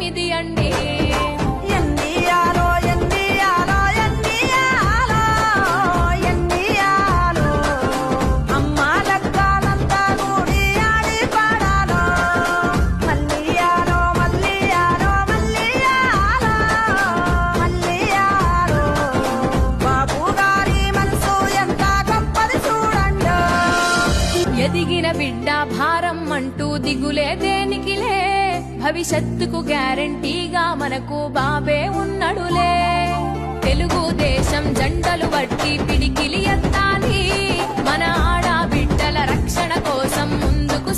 9 అండి. ఎదిగిన బిడ్డ భారం అంటూ దిగులే దేనికిలే, భవిష్యత్తుకు గ్యారంటీగా మనకు బాబే ఉన్నడులే. తెలుగుదేశం జెండలు బట్టి పిడికిలి ఎత్తాలి, మన ఆడబిడ్డల రక్షణ కోసం ముందుకు